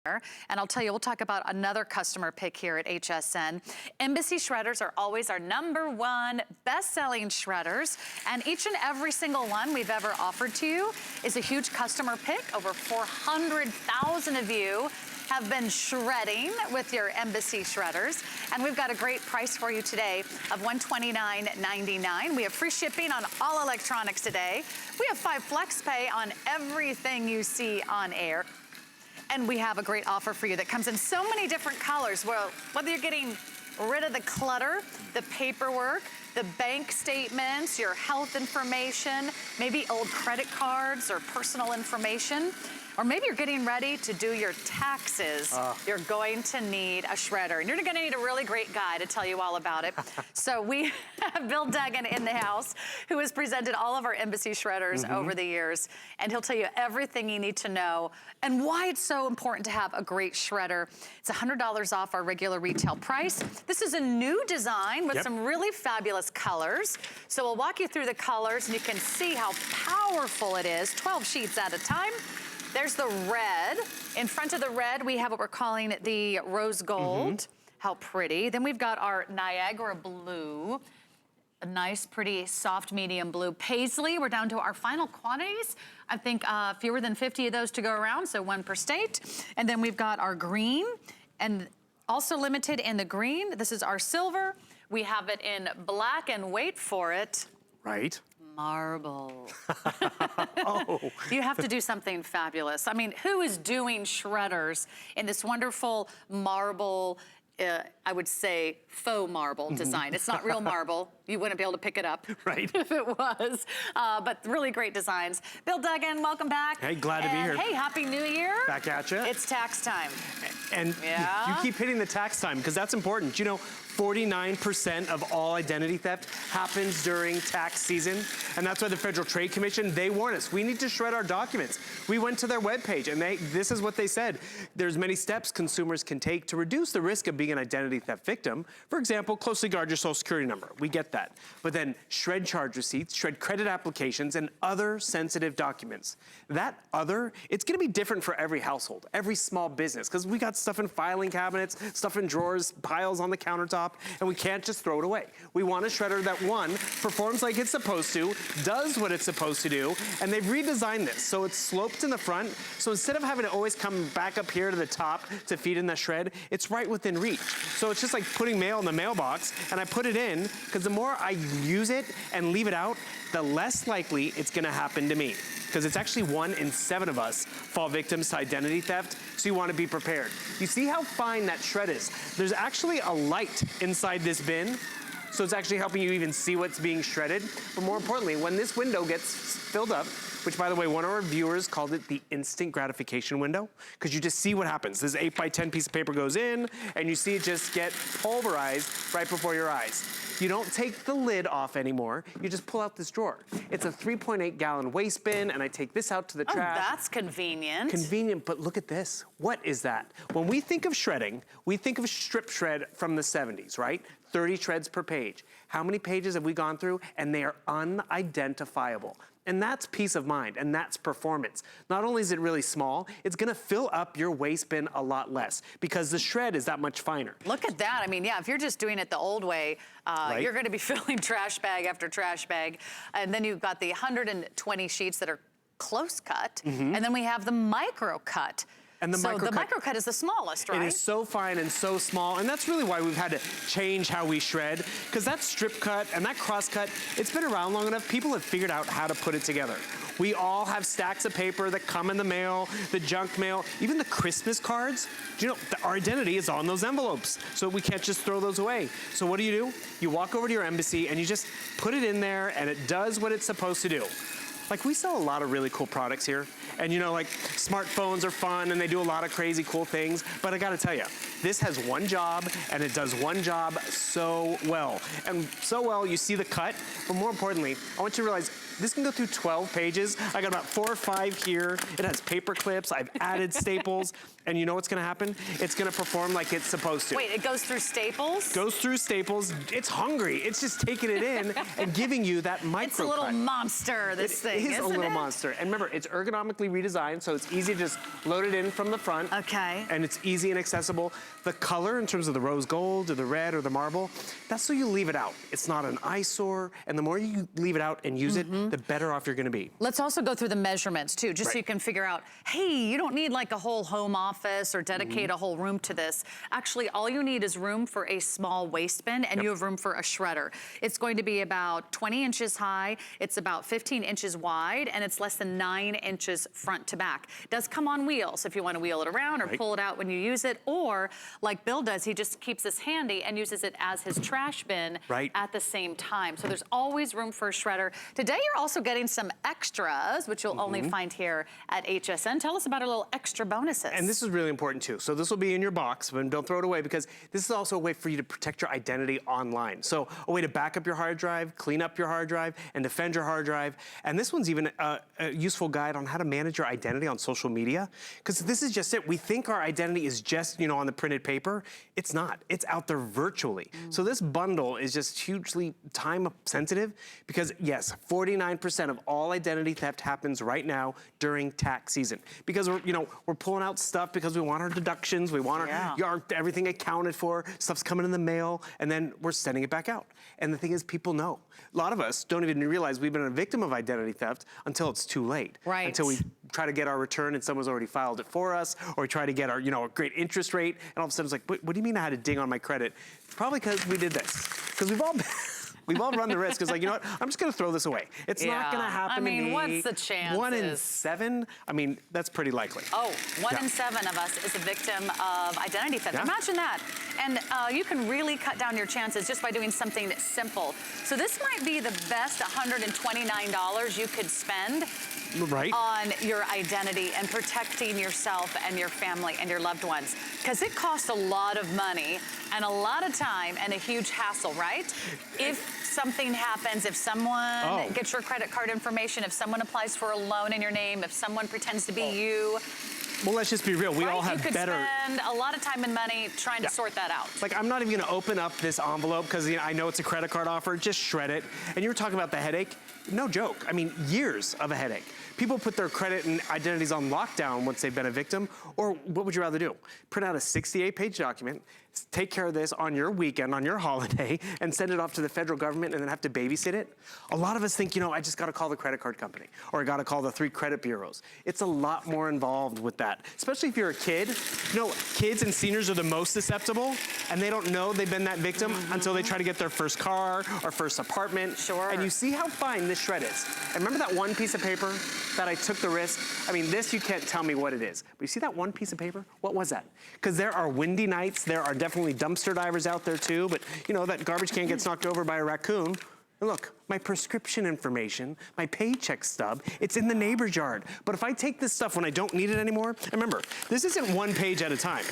And I'll tell you, we'll talk about another customer pick here at HSN. Embassy shredders are always our #1 best-selling shredders, and each and every single one we've ever offered to you is a huge customer pick. Over 400,000 of you have been shredding with your Embassy shredders, and we've got a great price for you today of $129.99. We have free shipping on all electronics today. We have 5 flex pay on everything you see on air. And we have a great offer for you that comes in so many different colors. Well, whether you're getting rid of the clutter, the paperwork, the bank statements, your health information, maybe old credit cards or personal information, or maybe you're getting ready to do your taxes, you're going to need a shredder. And you're gonna need a really great guy to tell you all about it. So we have Bill Duggan in the house, who has presented all of our Embassy shredders over the years. And he'll tell you everything you need to know and why it's so important to have a great shredder. It's $100 off our regular retail price. This is a new design with some really fabulous colors. So we'll walk you through the colors and you can see how powerful it is, 12 sheets at a time. There's the red. In front of the red, we have what we're calling the rose gold. How pretty. Then we've got our Niagara blue. A nice, pretty, soft, medium blue. Paisley, we're down to our final quantities. I think fewer than 50 of those to go around, so 1 per state. And then we've got our green, and also limited in the green. This is our silver. We have it in black, and wait for it. Right. Marble. You have to do something fabulous. I mean, who is doing shredders in this wonderful marble, I would say faux marble design. It's not real marble. You wouldn't be able to pick it up if it was. But really great designs. Bill Duggan, welcome back. Hey, glad to be here. Hey, Happy New Year. Back at you. It's tax time. And you keep hitting the tax time because that's important. You know, 49% of all identity theft happens during tax season. And that's why the Federal Trade Commission, they warn us, we need to shred our documents. We went to their webpage and this is what they said. There's many steps consumers can take to reduce the risk of being an identity theft victim. For example, closely guard your social security number. We get that. But then shred charge receipts, shred credit applications, and other sensitive documents. That other, it's gonna be different for every household, every small business, because we got stuff in filing cabinets, stuff in drawers, piles on the countertop, and we can't just throw it away. We want a shredder that, one, performs like it's supposed to, does what it's supposed to do, and they've redesigned this so it's sloped in the front, so instead of having to always come back up here to the top to feed in the shred, it's right within reach. So it's just like putting mail in the mailbox, and I put it in, because the more I use it and leave it out, the less likely it's gonna happen to me. Because it's actually 1 in 7 of us fall victims to identity theft, so you wanna be prepared. You see how fine that shred is? There's actually a light inside this bin, so it's actually helping you even see what's being shredded. But more importantly, when this window gets filled up, which by the way, one of our viewers called it the instant gratification window, because you just see what happens. This 8x10 piece of paper goes in, and you see it just get pulverized right before your eyes. You don't take the lid off anymore, you just pull out this drawer. It's a 3.8 gallon waste bin, and I take this out to the trash. Oh, that's convenient. Convenient, but look at this. What is that? When we think of shredding, we think of strip shred from the 70s, right? 30 shreds per page. How many pages have we gone through? And they are unidentifiable. And that's peace of mind, and that's performance. Not only is it really small, it's gonna fill up your waste bin a lot less because the shred is that much finer. Look at that. I mean, yeah, if you're just doing it the old way, you're gonna be filling trash bag after trash bag. And then you've got the 120 sheets that are close cut, and then we have the micro cut. And the microcut is the smallest, right? It is so fine and so small, and that's really why we've had to change how we shred, because that strip cut and that cross cut, it's been around long enough, people have figured out how to put it together. We all have stacks of paper that come in the mail, the junk mail, even the Christmas cards. Do you know, our identity is on those envelopes, so we can't just throw those away. So what do? You walk over to your Embassy and you just put it in there and it does what it's supposed to do. Like, we sell a lot of really cool products here. And you know, like, smartphones are fun and they do a lot of crazy cool things. But I gotta tell you, this has one job and it does one job so well. And so well, you see the cut. But more importantly, I want you to realize This can go through 12 pages. I got about 4 or 5 here. It has paper clips. I've added staples. And you know what's gonna happen? It's gonna perform like it's supposed to. Wait, it goes through staples? Goes through staples. It's hungry. It's just taking it in and giving you that micro It's a little monster, this thing, It is a little it? monster. And remember, it's ergonomically redesigned, so it's easy to just load it in from the front. Okay. And it's easy and accessible. The color, in terms of the rose gold or the red or the marble, that's so you leave it out. It's not an eyesore, and the more you leave it out and use it, the better off you're gonna be. Let's also go through the measurements too, just so Right. you can figure out, hey, you don't need like a whole home office or dedicate a whole room to this. Actually, all you need is room for a small waste bin, and you have room for a shredder. It's going to be about 20 inches high, it's about 15 inches wide, and it's less than 9 inches front to back. It does come on wheels if you want to wheel it around or pull it out when you use it, or like Bill does, he just keeps this handy and uses it as his trash bin at the same time. So there's always room for a shredder. Today you're also getting some extras, which you'll only find here at HSN. Tell us about our little extra bonuses. And this is really important too. So this will be in your box, but don't throw it away, because this is also a way for you to protect your identity online. So a way to back up your hard drive, clean up your hard drive, and defend your hard drive. And this one's even a useful guide on how to manage your identity on social media, because this is just it. We think our identity is just, on the printed paper. It's not. It's out there virtually. So this bundle is just hugely time sensitive, because yes, 49% of all identity theft happens right now during tax season, because we're pulling out stuff because we want our deductions, we want our everything accounted for, stuff's coming in the mail, and then we're sending it back out. And the thing is, people know. A lot of us don't even realize we've been a victim of identity theft until it's too late. Right. Until we try to get our return and someone's already filed it for us, or we try to get our, a great interest rate, and all of a sudden it's like, what do you mean I had a ding on my credit? It's probably because we did this. Because we've all been... We've all run the risk. It's like, I'm just gonna throw this away. It's not gonna happen to me. What's the chances? 1 in 7? that's pretty likely. Oh, 1 in 7 of us is a victim of identity theft. Yeah. Imagine that. And you can really cut down your chances just by doing something simple. So this might be the best $129 you could spend on your identity and protecting yourself and your family and your loved ones. Because it costs a lot of money and a lot of time and a huge hassle, right? If something happens, if someone gets your credit card information, if someone applies for a loan in your name, if someone pretends to be you. Well, let's just be real. We all have you could better... spend a lot of time and money trying to sort that out. Like, I'm not even gonna open up this envelope because I know it's a credit card offer. Just shred it. And you were talking about the headache. No joke. Years of a headache. People put their credit and identities on lockdown once they've been a victim. Or what would you rather do? Print out a 68-page document, take care of this on your weekend, on your holiday, and send it off to the federal government and then have to babysit it? A lot of us think, I just gotta call the credit card company, or I gotta call the 3 credit bureaus. It's a lot more involved with that, especially if you're a kid. Kids and seniors are the most susceptible, and they don't know they've been that victim until they try to get their first car or first apartment. Sure. And you see how fine this shred is. And remember that one piece of paper that I took the risk? This you can't tell me what it is. But you see that one piece of paper? What was that? Because there are windy nights, there are definitely dumpster divers out there too, but that garbage can gets knocked over by a raccoon. And look, my prescription information, my paycheck stub, it's in the neighbor's yard. But if I take this stuff when I don't need it anymore, remember, this isn't 1 page at a time.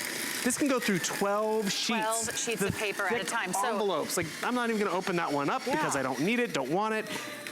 This can go through 12 sheets. 12 sheets of paper at a time. So envelopes. I'm not even gonna open that one up because I don't need it, don't want it.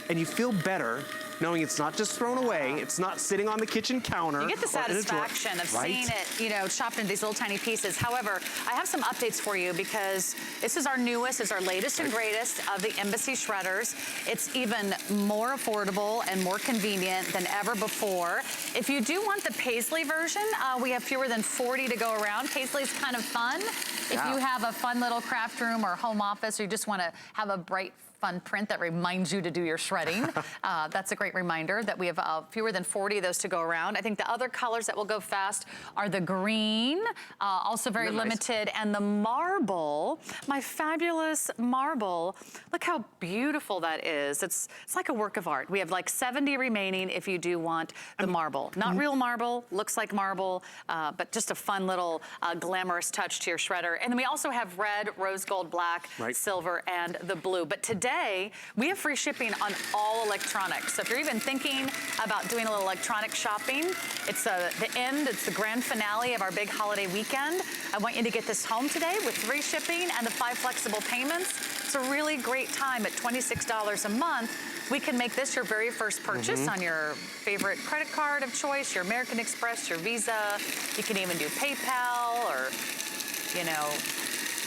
And you feel better knowing it's not just thrown away, it's not sitting on the kitchen counter. You get the satisfaction of seeing it, chopped into these little tiny pieces. However, I have some updates for you because this is our newest, is our latest and greatest of the Embassy shredders. It's even more affordable and more convenient than ever before. If you do want the Paisley version, we have fewer than 40 to go around. Paisley's kind of fun. If you have a fun little craft room or home office, or you just want to have a bright, fun print that reminds you to do your shredding. That's a great reminder that we have fewer than 40 of those to go around. I think the other colors that will go fast are the green, also very limited, and the marble, my fabulous marble. Look how beautiful that is. It's like a work of art. We have like 70 remaining if you do want the marble. Not real marble, looks like marble, but just a fun little glamorous touch to your shredder. And then we also have red, rose gold, black, silver, and the blue. But today, we have free shipping on all electronics. So if you're even thinking about doing a little electronic shopping, it's the end, it's the grand finale of our big holiday weekend. I want you to get this home today with free shipping and the 5 flexible payments. It's a really great time at $26 a month We can make this your very first purchase on your favorite credit card of choice, your American Express, your Visa. You can even do PayPal or, you know,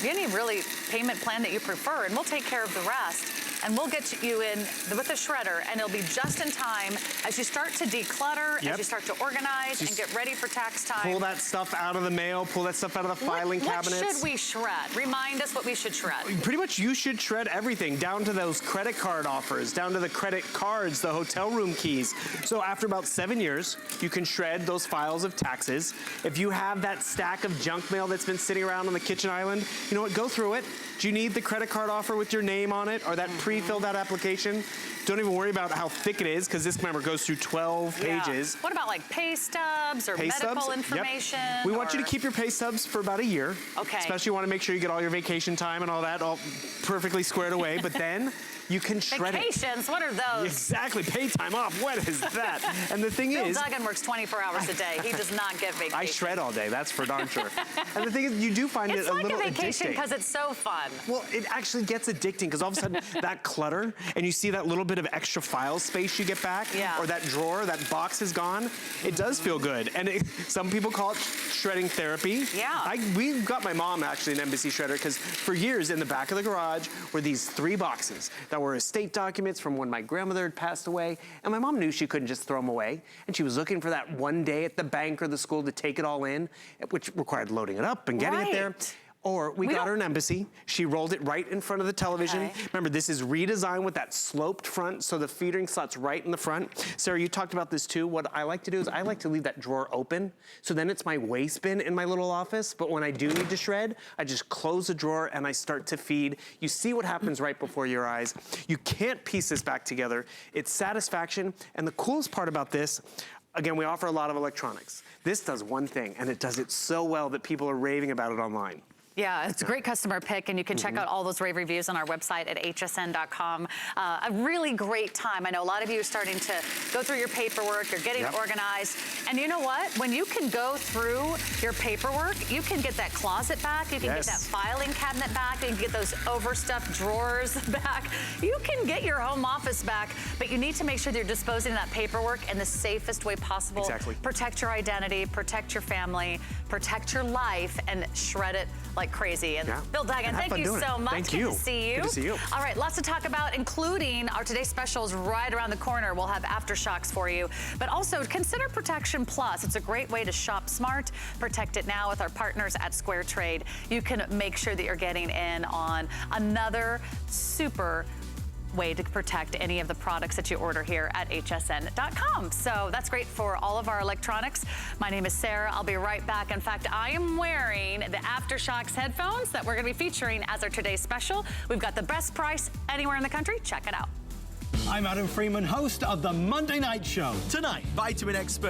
any really payment plan that you prefer, and we'll take care of the rest. And we'll get you in with the shredder, and it'll be just in time as you start to declutter, as you start to organize and get ready for tax time. Pull that stuff out of the mail, pull that stuff out of the filing cabinets. What should we shred? Remind us what we should shred. Pretty much you should shred everything, down to those credit card offers, down to the credit cards, the hotel room keys. So after about 7 years, you can shred those files of taxes. If you have that stack of junk mail that's been sitting around on the kitchen island, you know what, go through it. Do you need the credit card offer with your name on it, or that pre-filled out application? Don't even worry about how thick it is, because this, remember, goes through 12 pages. What about like pay stubs or medical information? Yep. We want you to keep your pay stubs for about a year. Okay. Especially you want to make sure you get all your vacation time and all that all perfectly squared away, but then you can shred Vacations, what are those? Exactly, pay time off, what is that? And the thing is— Bill Duggan works 24 hours a day. He does not get vacation. I shred all day, that's for darn sure. And the thing is, you do find it a little addicting. It's like a vacation because it's so fun. Well, it actually gets addicting because all of a sudden that clutter, and you see that little bit of extra file space you get back, or that drawer, that box is gone, it does feel good. And some people call it shredding therapy. Yeah. We got my mom actually an Embassy shredder because for years in the back of the garage were these 3 boxes that were estate documents from when my grandmother had passed away, and my mom knew she couldn't just throw them away, and she was looking for that one day at the bank or the school to take it all in, which required loading it up and getting it there. Or we got her an Embassy. She rolled it right in front of the television. Remember, this is redesigned with that sloped front, so the feeding slot's right in the front. Sarah, you talked about this too. What I like to do is I like to leave that drawer open, so then it's my waste bin in my little office, but when I do need to shred, I just close the drawer and I start to feed. You see what happens right before your eyes. You can't piece this back together. It's satisfaction, and the coolest part about this, again, we offer a lot of electronics. This does one thing, and it does it so well that people are raving about it online. Yeah, it's a great customer pick, and you can check out all those rave reviews on our website at hsn.com. A really great time. I know a lot of you are starting to go through your paperwork, you're getting organized, and you know what? When you can go through your paperwork, you can get that closet back, you can get that filing cabinet back, you can get those overstuffed drawers back. You can get your home office back, but you need to make sure that you're disposing of that paperwork in the safest way possible. Protect your identity, protect your family, protect your life, and shred it like crazy. And Bill Duggan, thank you so much. Thank you. Good to see you. Good to see you. All right, lots to talk about, including our today's specials right around the corner. We'll have aftershocks for you. But also, consider Protection Plus. It's a great way to shop smart, protect it now with our partners at Square Trade. You can make sure that you're getting in on another super way to protect any of the products that you order here at hsn.com. So that's great for all of our electronics. My name is Sarah. I'll be right back. In fact, I am wearing the Aftershocks headphones that we're going to be featuring as our today's special. We've got the best price anywhere in the country. Check it out. I'm Adam Freeman, host of the Monday Night Show. Tonight, vitamin expert